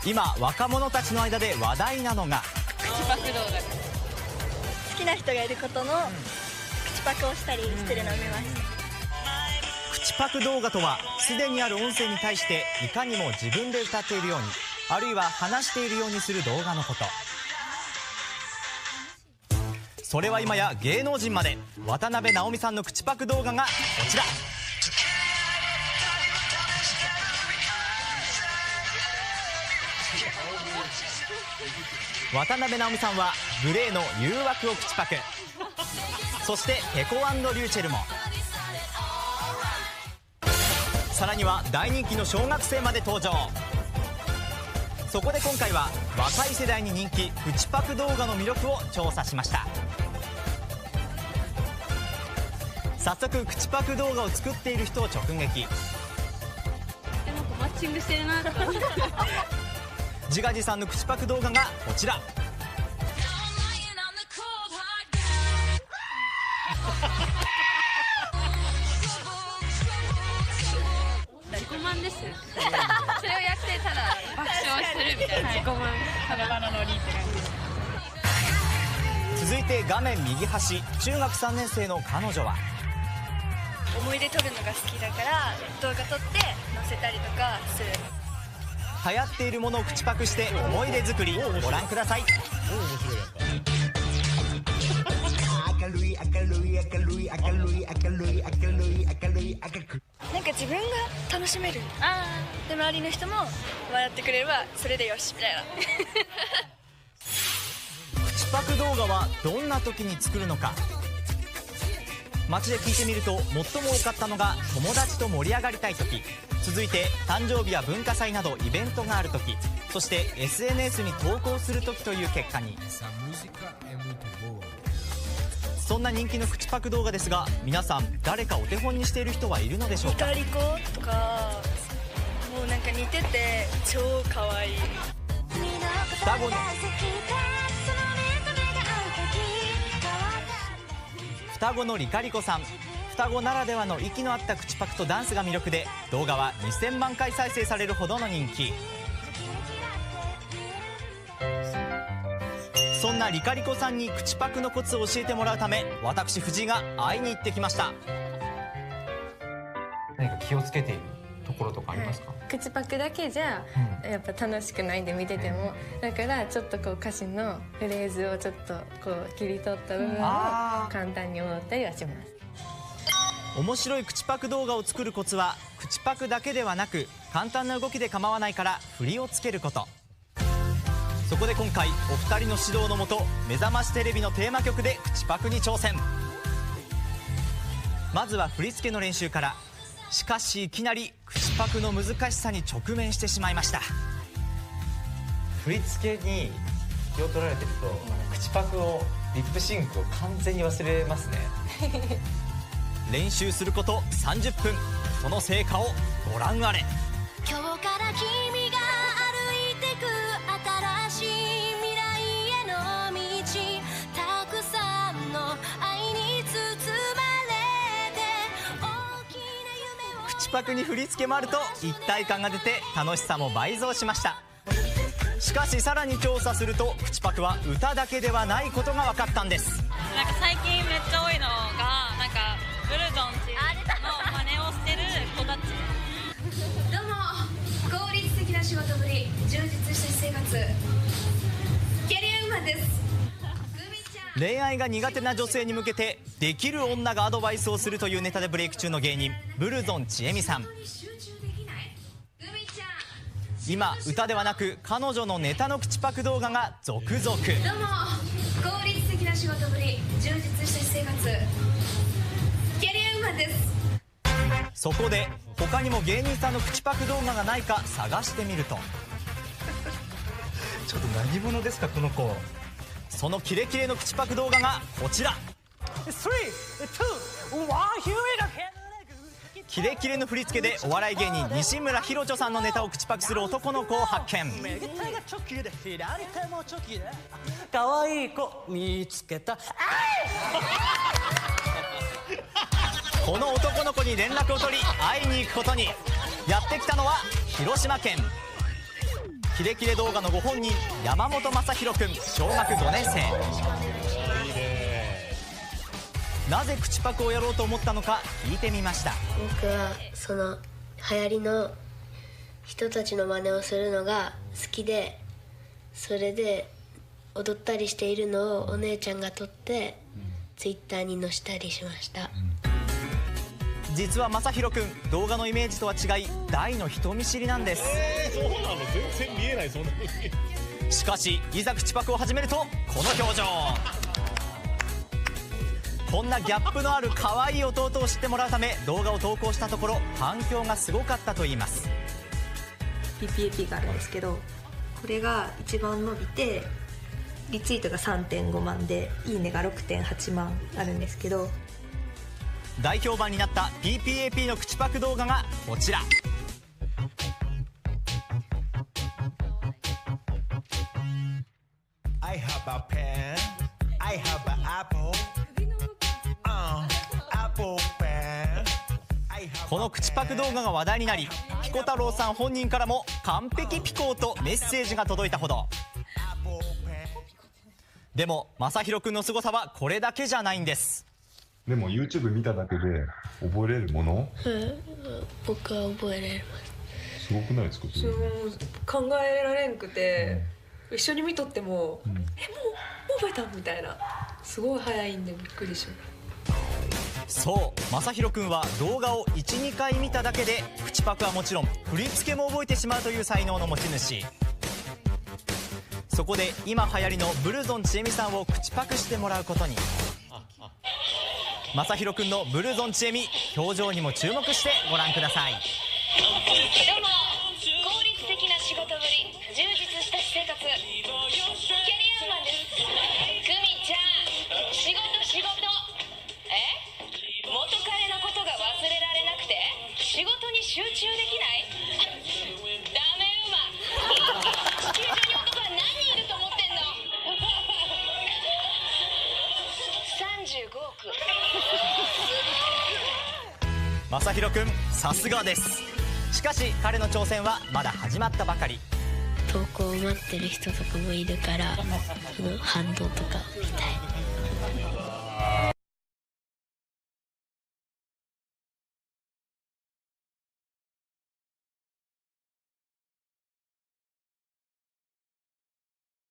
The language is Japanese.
今若者たちの間で話題なのが口パク動画。好きな人がいることの口パクをしたりしてるのを見ました。口パク動画とは、すでにある音声に対していかにも自分で歌っているように、あるいは話しているようにする動画のこと。それは今や芸能人まで。渡辺直美さんの口パク動画がこちら。渡辺直美さんはグレーの誘惑を口パク、そしてペコ&リューチェルも、さらには大人気の小学生まで登場。そこで今回は若い世代に人気口パク動画の魅力を調査しました。早速口パク動画を作っている人を直撃。なんかマッチングしてるなと思って自画自賛の口パク動画がこちら。自己満です。それをやってただ爆笑するみたいな。自己満。カラバナのリーって感続いて画面右端、中学3年生の彼女は思い出撮るのが好きだから動画撮って載せたりとかする。流行っているものを口パクして思い出作り、ご覧ください。なんか自分が楽しめる。で周りの人も笑ってくれればそれでよしみたいな口パク動画はどんな時に作るのか。街で聞いてみると、最も多かったのが友達と盛り上がりたい時、続いて誕生日や文化祭などイベントがある時、そして SNS に投稿する時という結果に。そんな人気の口パク動画ですが、皆さん誰かお手本にしている人はいるのでしょうか。ニカリコとかもうなんか似てて超可愛い。双子のリカリコさん。双子ならではの息の合った口パクとダンスが魅力で、動画は2000万回再生されるほどの人気。そんなリカリコさんに口パクのコツを教えてもらうため、私藤井が会いに行ってきました。何か気をつけているところとかありますか？口パクだけじゃやっぱ楽しくないんで、見てても。だからちょっとこう歌詞のフレーズをちょっとこう切り取った部分を簡単に踊ったりはします。面白い口パク動画を作るコツは、口パクだけではなく簡単な動きで構わないから振りをつけること。そこで今回お二人の指導のもと、目覚ましテレビのテーマ曲で口パクに挑戦。まずは振り付けの練習から。しかしいきなり口パクの難しさに直面してしまいました。振り付けに気を取られてると、口パクをリップシンクを完全に忘れますね練習すること30分、その成果をご覧あれ。今日から君が歩いてく新しい未来への道、たくさんの愛に包まれて大きな夢を。口パクに振り付けもあると一体感が出て楽しさも倍増しました。しかしさらに調査すると、口パクは歌だけではないことが分かったんです。なんか最近めっちゃ多いのが、なんかブルゾンチの真似をしてる子たち。どうも、効率的な仕事ぶり、充実した生活、キャリアウーマンです。恋愛が苦手な女性に向けてできる女がアドバイスをするというネタでブレイク中の芸人、ブルゾンちえみさん。今歌ではなく彼女のネタの口パク動画が続々。どうも、効率的な仕事ぶり、充実した生活、キャリアウーマンです。そこで他にも芸人さんの口パク動画がないか探してみるとちょっと何者ですかこの子。そのキレキレの口パク動画がこちら。キレキレの振り付けでお笑い芸人西村ひろちょさんのネタを口パクする男の子を発見。可愛い子見つけた。この男の子に連絡を取り会いに行くことに。やってきたのは広島県。キレキレ動画のご本人、山本正弘くん、小学5年生。なぜ口パクをやろうと思ったのか聞いてみました。僕はその流行りの人たちの真似をするのが好きで、それで踊ったりしているのをお姉ちゃんが撮ってツイッターに載せたりしました。実は正弘くん、動画のイメージとは違い大の人見知りなんです。そうなの？全然見えない。そんな風に。しかしいざ口パクを始めるとこの表情。こんなギャップのある可愛い弟を知ってもらうため動画を投稿したところ反響がすごかったといいます。 PPAP があるんですけど、これが一番伸びてリツイートが 3.5 万でいいねが 6.8 万あるんですけど、大評判になった PPAP の口パク動画がこちら。I have a pen, I have an apple, apple pen. この口パク動画が話題になり、ピコ太郎さん本人からも完璧ピコーとメッセージが届いたほど。でも正弘くんの凄さはこれだけじゃないんです。でも YouTube 見ただけで覚えれるもの？僕は覚えられます。すごくないですか？考えられんくて、一緒に見とっても、もう覚えたみたいな、すごい早いんでびっくりします。そう正弘くんは動画を 1,2 回見ただけで口パクはもちろん振り付けも覚えてしまうという才能の持ち主。そこで今流行りのブルゾンちえみさんを口パクしてもらうことに。正弘くんのブルゾンちえみ、表情にも注目してご覧ください。どうも、効率的な仕事ぶり、充実した私生活、キャリアウーマンです。クミちゃん、仕事元彼のことが忘れられなくて仕事に集中できない？ダメウマ。地球上に男は何人いると思ってんの？35億。正弘くんさすがです。しかし彼の挑戦はまだ始まったばかり。投稿を待ってる人とかもいるから、その反応とか見たい。